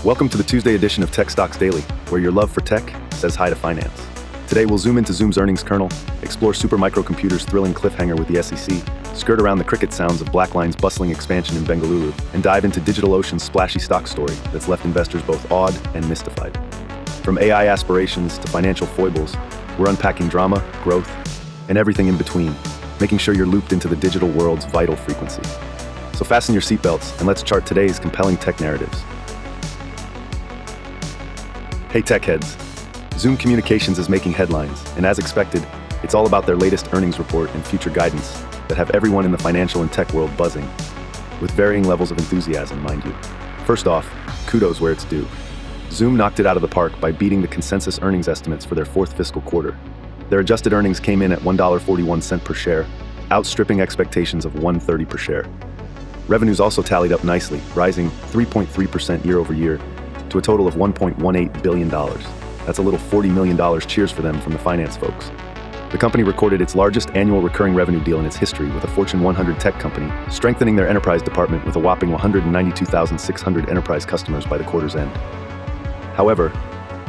Welcome to the Tuesday edition of Tech Stocks Daily, where your love for tech says hi to finance. Today we'll zoom into Zoom's earnings kernel, explore Supermicro's thrilling cliffhanger with the SEC, skirt around the cricket sounds of BlackLine's bustling expansion in Bengaluru, and dive into DigitalOcean's splashy stock story that's left investors both awed and mystified. From AI aspirations to financial foibles, we're unpacking drama, growth, and everything in between, making sure you're looped into the digital world's vital frequency. So fasten your seatbelts and let's chart today's compelling tech narratives. Hey tech heads, Zoom Communications is making headlines, and as expected, it's all about their latest earnings report and future guidance that have everyone in the financial and tech world buzzing, with varying levels of enthusiasm, mind you. First off, kudos where it's due. Zoom knocked it out of the park by beating the consensus earnings estimates for their fourth fiscal quarter. Their adjusted earnings came in at $1.41 per share, outstripping expectations of $1.30 per share. Revenues also tallied up nicely, rising 3.3% year over year to a total of $1.18 billion. That's a little $40 million cheers for them from the finance folks. The company recorded its largest annual recurring revenue deal in its history with a Fortune 100 tech company, strengthening their enterprise department with a whopping 192,600 enterprise customers by the quarter's end. However,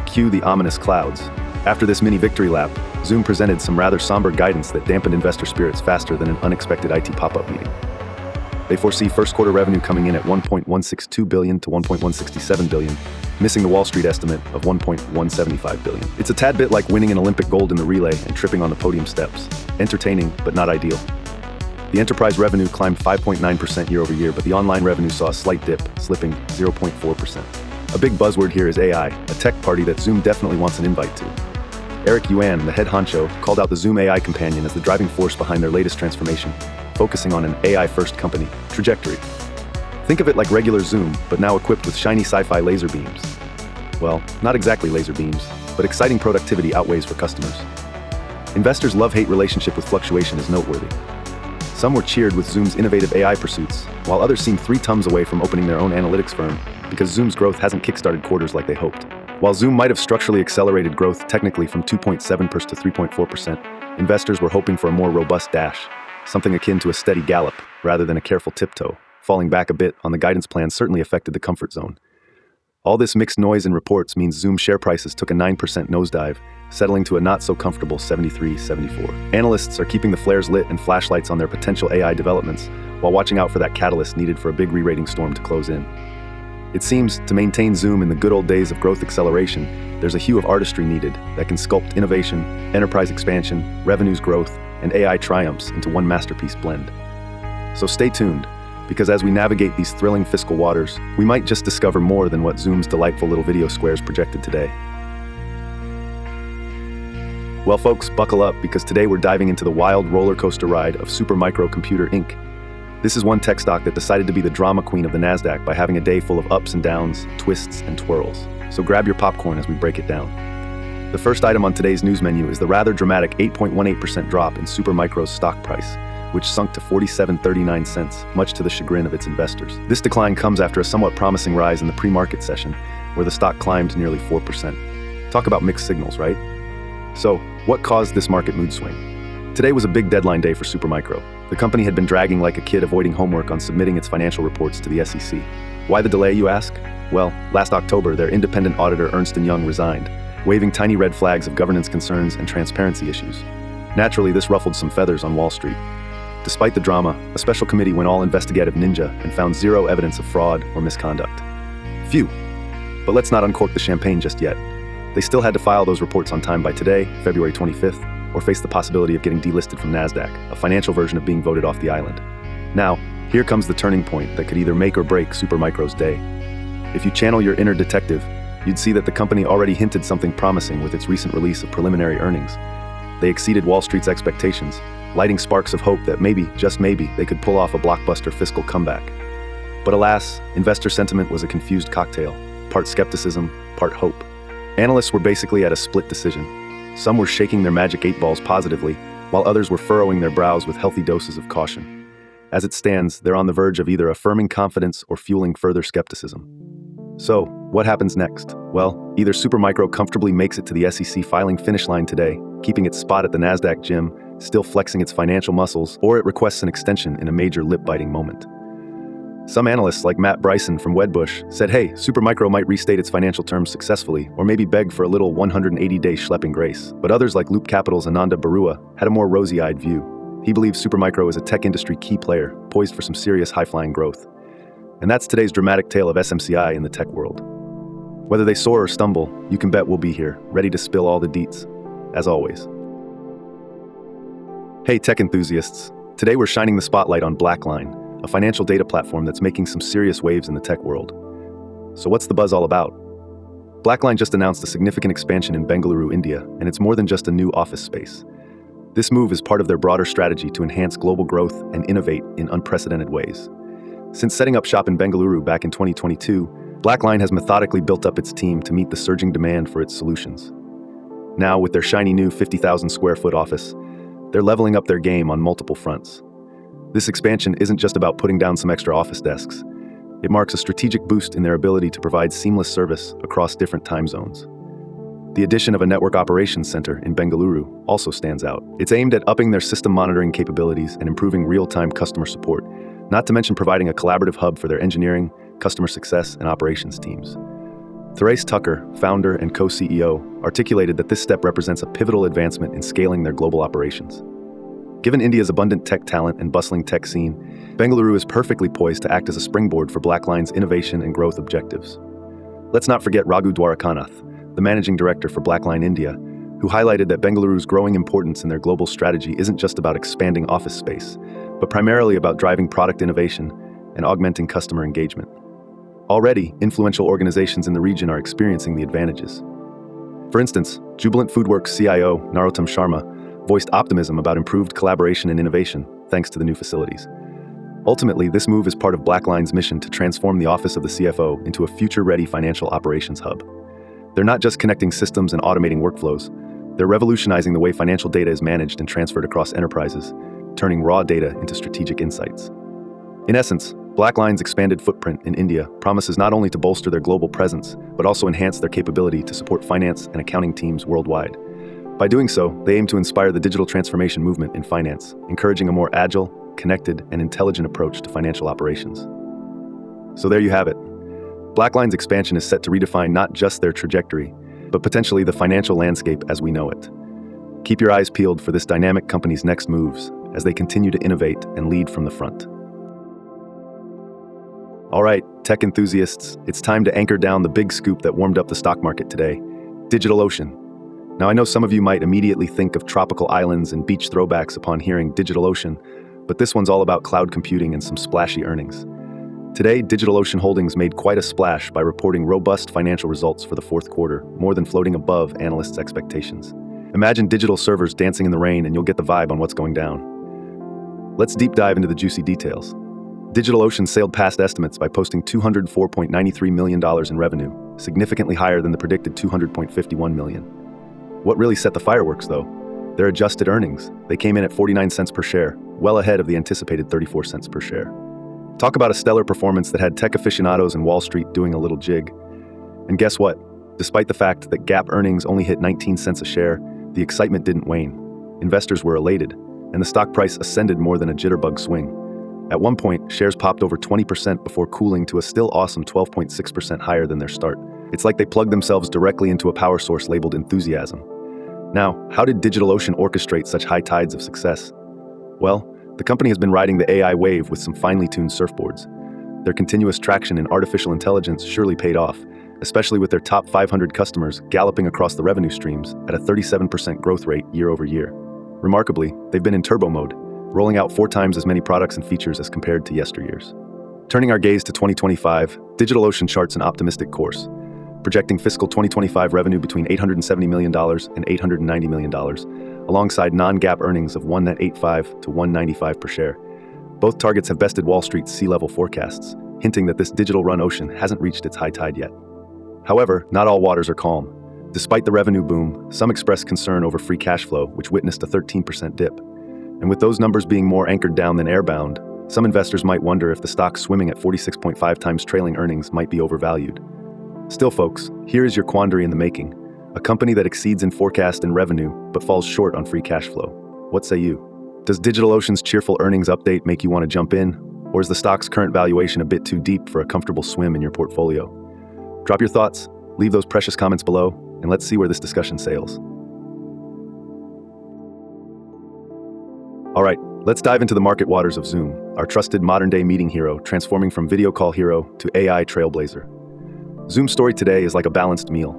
cue the ominous clouds. After this mini victory lap, Zoom presented some rather somber guidance that dampened investor spirits faster than an unexpected IT pop-up meeting. They foresee first quarter revenue coming in at $1.162 billion to $1.167 billion, missing the Wall Street estimate of $1.175 billion. It's a tad bit like winning an Olympic gold in the relay and tripping on the podium steps. Entertaining, but not ideal. The enterprise revenue climbed 5.9% year over year, but the online revenue saw a slight dip, slipping 0.4%. A big buzzword here is AI, a tech party that Zoom definitely wants an invite to. Eric Yuan, the head honcho, called out the Zoom AI companion as the driving force behind their latest transformation, focusing on an AI-first company, trajectory. Think of it like regular Zoom, but now equipped with shiny sci-fi laser beams. Well, not exactly laser beams, but exciting productivity outweighs for customers. Investors' love-hate relationship with fluctuation is noteworthy. Some were cheered with Zoom's innovative AI pursuits, while others seemed 3 tums away from opening their own analytics firm because Zoom's growth hasn't kickstarted quarters like they hoped. While Zoom might have structurally accelerated growth technically from 2.7% to 3.4%, investors were hoping for a more robust dash, something akin to a steady gallop rather than a careful tiptoe. Falling back a bit on the guidance plan certainly affected the comfort zone. All this mixed noise in reports means Zoom share prices took a 9% nosedive, settling to a not-so-comfortable 73.74. Analysts are keeping the flares lit and flashlights on their potential AI developments, while watching out for that catalyst needed for a big re-rating storm to close in. It seems, to maintain Zoom in the good old days of growth acceleration, there's a hue of artistry needed that can sculpt innovation, enterprise expansion, revenues growth, and AI triumphs into one masterpiece blend. So stay tuned, because as we navigate these thrilling fiscal waters, we might just discover more than what Zoom's delightful little video squares projected today. Well folks, buckle up, because today we're diving into the wild roller coaster ride of Supermicro Computer Inc. This is one tech stock that decided to be the drama queen of the NASDAQ by having a day full of ups and downs, twists and twirls. So grab your popcorn as we break it down. The first item on today's news menu is the rather dramatic 8.18% drop in Supermicro's stock price, which sunk to 47.39 cents, much to the chagrin of its investors. This decline comes after a somewhat promising rise in the pre-market session, where the stock climbed nearly 4%. Talk about mixed signals, right? So, what caused this market mood swing? Today was a big deadline day for Supermicro. The company had been dragging like a kid avoiding homework on submitting its financial reports to the SEC. Why the delay, you ask? Well, last October, their independent auditor Ernst & Young resigned, waving tiny red flags of governance concerns and transparency issues. Naturally, this ruffled some feathers on Wall Street. Despite the drama, a special committee went all investigative ninja and found zero evidence of fraud or misconduct. Phew! But let's not uncork the champagne just yet. They still had to file those reports on time by today, February 25th, or face the possibility of getting delisted from NASDAQ, a financial version of being voted off the island. Now, here comes the turning point that could either make or break Supermicro's day. If you channel your inner detective, you'd see that the company already hinted something promising with its recent release of preliminary earnings. They exceeded Wall Street's expectations, lighting sparks of hope that maybe, just maybe, they could pull off a blockbuster fiscal comeback. But alas, investor sentiment was a confused cocktail, part skepticism, part hope. Analysts were basically at a split decision. Some were shaking their magic 8 balls positively, while others were furrowing their brows with healthy doses of caution. As it stands, they're on the verge of either affirming confidence or fueling further skepticism. So, what happens next? Well, either Supermicro comfortably makes it to the SEC filing finish line today, keeping its spot at the NASDAQ gym, still flexing its financial muscles, or it requests an extension in a major lip-biting moment. Some analysts, like Matt Bryson from Wedbush, said, hey, SuperMicro might restate its financial terms successfully, or maybe beg for a little 180-day schlepping grace. But others, like Loop Capital's Ananda Barua, had a more rosy-eyed view. He believes SuperMicro is a tech industry key player, poised for some serious high-flying growth. And that's today's dramatic tale of SMCI in the tech world. Whether they soar or stumble, you can bet we'll be here, ready to spill all the deets, as always. Hey, tech enthusiasts. Today we're shining the spotlight on BlackLine, a financial data platform that's making some serious waves in the tech world. So what's the buzz all about? BlackLine just announced a significant expansion in Bengaluru, India, and it's more than just a new office space. This move is part of their broader strategy to enhance global growth and innovate in unprecedented ways. Since setting up shop in Bengaluru back in 2022, BlackLine has methodically built up its team to meet the surging demand for its solutions. Now, with their shiny new 50,000 square foot office, they're leveling up their game on multiple fronts. This expansion isn't just about putting down some extra office desks. It marks a strategic boost in their ability to provide seamless service across different time zones. The addition of a network operations center in Bengaluru also stands out. It's aimed at upping their system monitoring capabilities and improving real-time customer support, not to mention providing a collaborative hub for their engineering, customer success, and operations teams. Thérèse Tucker, founder and co-CEO, articulated that this step represents a pivotal advancement in scaling their global operations. Given India's abundant tech talent and bustling tech scene, Bengaluru is perfectly poised to act as a springboard for BlackLine's innovation and growth objectives. Let's not forget Raghu Dwarakanath, the managing director for BlackLine India, who highlighted that Bengaluru's growing importance in their global strategy isn't just about expanding office space, but primarily about driving product innovation and augmenting customer engagement. Already, influential organizations in the region are experiencing the advantages. For instance, Jubilant Foodworks CIO Narottam Sharma voiced optimism about improved collaboration and innovation thanks to the new facilities. Ultimately, this move is part of BlackLine's mission to transform the office of the CFO into a future-ready financial operations hub. They're not just connecting systems and automating workflows, they're revolutionizing the way financial data is managed and transferred across enterprises, turning raw data into strategic insights. In essence, BlackLine's expanded footprint in India promises not only to bolster their global presence, but also enhance their capability to support finance and accounting teams worldwide. By doing so, they aim to inspire the digital transformation movement in finance, encouraging a more agile, connected, and intelligent approach to financial operations. So there you have it. BlackLine's expansion is set to redefine not just their trajectory, but potentially the financial landscape as we know it. Keep your eyes peeled for this dynamic company's next moves as they continue to innovate and lead from the front. All right, tech enthusiasts, it's time to anchor down the big scoop that warmed up the stock market today: DigitalOcean. Now, I know some of you might immediately think of tropical islands and beach throwbacks upon hearing DigitalOcean, but this one's all about cloud computing and some splashy earnings. Today, DigitalOcean Holdings made quite a splash by reporting robust financial results for the fourth quarter, more than floating above analysts' expectations. Imagine digital servers dancing in the rain and you'll get the vibe on what's going down. Let's deep dive into the juicy details. DigitalOcean sailed past estimates by posting $204.93 million in revenue, significantly higher than the predicted $200.51 million. What really set the fireworks, though? Their adjusted earnings. They came in at 49 cents per share, well ahead of the anticipated 34 cents per share. Talk about a stellar performance that had tech aficionados and Wall Street doing a little jig. And guess what? Despite the fact that GAAP earnings only hit 19 cents a share, the excitement didn't wane. Investors were elated, and the stock price ascended more than a jitterbug swing. At one point, shares popped over 20% before cooling to a still awesome 12.6% higher than their start. It's like they plugged themselves directly into a power source labeled enthusiasm. Now, how did DigitalOcean orchestrate such high tides of success? Well, the company has been riding the AI wave with some finely tuned surfboards. Their continuous traction in artificial intelligence surely paid off, especially with their top 500 customers galloping across the revenue streams at a 37% growth rate year over year. Remarkably, they've been in turbo mode, rolling out 4 times as many products and features as compared to yesteryears. Turning our gaze to 2025, DigitalOcean charts an optimistic course, projecting fiscal 2025 revenue between $870 million and $890 million, alongside non-GAAP earnings of $1.85 to $1.95 per share. Both targets have bested Wall Street's C-level forecasts, hinting that this digital-run ocean hasn't reached its high tide yet. However, not all waters are calm. Despite the revenue boom, some expressed concern over free cash flow, which witnessed a 13% dip. And with those numbers being more anchored down than airbound, some investors might wonder if the stock swimming at 46.5 times trailing earnings might be overvalued. Still, folks, here is your quandary in the making: a company that exceeds in forecast and revenue, but falls short on free cash flow. What say you? Does DigitalOcean's cheerful earnings update make you want to jump in? Or is the stock's current valuation a bit too deep for a comfortable swim in your portfolio? Drop your thoughts, leave those precious comments below, and let's see where this discussion sails. All right, let's dive into the market waters of Zoom, our trusted modern-day meeting hero, transforming from video call hero to AI trailblazer. Zoom's story today is like a balanced meal,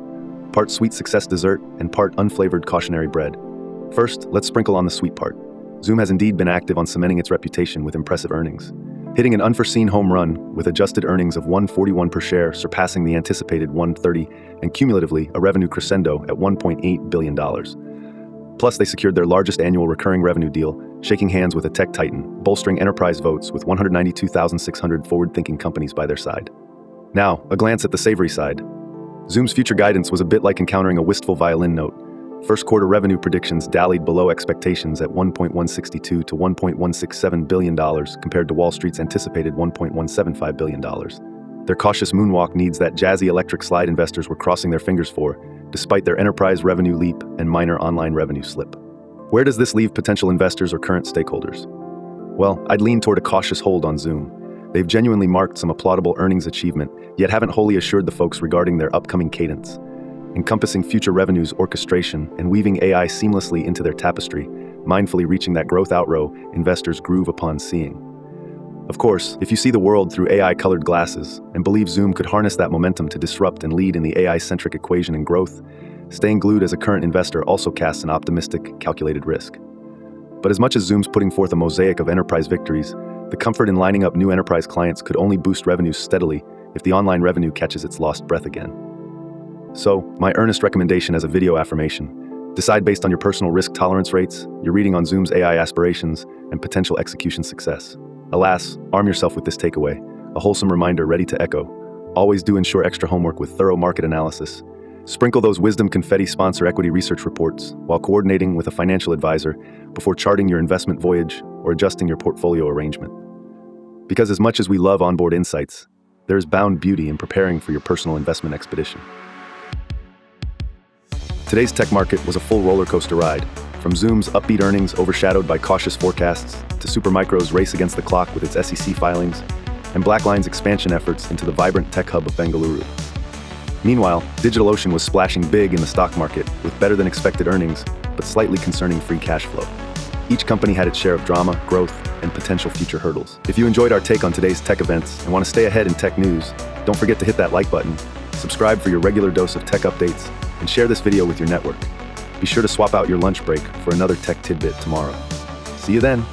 part sweet success dessert and part unflavored cautionary bread. First, let's sprinkle on the sweet part. Zoom has indeed been active on cementing its reputation with impressive earnings, hitting an unforeseen home run with adjusted earnings of $141 per share, surpassing the anticipated $130, and cumulatively a revenue crescendo at $1.8 billion. Plus, they secured their largest annual recurring revenue deal, shaking hands with a tech titan, bolstering enterprise votes with 192,600 forward-thinking companies by their side. Now, a glance at the savory side. Zoom's future guidance was a bit like encountering a wistful violin note. First quarter revenue predictions dallied below expectations at $1.162 to $1.167 billion compared to Wall Street's anticipated $1.175 billion. Their cautious moonwalk needs that jazzy electric slide investors were crossing their fingers for, despite their enterprise revenue leap and minor online revenue slip. Where does this leave potential investors or current stakeholders? Well, I'd lean toward a cautious hold on Zoom. They've genuinely marked some applaudable earnings achievement, yet haven't wholly assured the folks regarding their upcoming cadence. Encompassing future revenues orchestration and weaving AI seamlessly into their tapestry, mindfully reaching that growth outrow investors groove upon seeing. Of course, if you see the world through AI-colored glasses and believe Zoom could harness that momentum to disrupt and lead in the AI-centric equation and growth, staying glued as a current investor also casts an optimistic, calculated risk. But as much as Zoom's putting forth a mosaic of enterprise victories, the comfort in lining up new enterprise clients could only boost revenues steadily if the online revenue catches its lost breath again. So, my earnest recommendation as a video affirmation: decide based on your personal risk tolerance rates, your reading on Zoom's AI aspirations, and potential execution success. Alas, arm yourself with this takeaway, a wholesome reminder ready to echo. Always do ensure extra homework with thorough market analysis. Sprinkle those wisdom confetti sponsor equity research reports while coordinating with a financial advisor before charting your investment voyage or adjusting your portfolio arrangement. Because as much as we love onboard insights, there is bound beauty in preparing for your personal investment expedition. Today's tech market was a full roller coaster ride, from Zoom's upbeat earnings overshadowed by cautious forecasts to SuperMicro's race against the clock with its SEC filings, and BlackLine's expansion efforts into the vibrant tech hub of Bengaluru. Meanwhile, DigitalOcean was splashing big in the stock market with better than expected earnings, but slightly concerning free cash flow. Each company had its share of drama, growth, and potential future hurdles. If you enjoyed our take on today's tech events and want to stay ahead in tech news, don't forget to hit that like button, subscribe for your regular dose of tech updates, and share this video with your network. Be sure to swap out your lunch break for another tech tidbit tomorrow. See you then.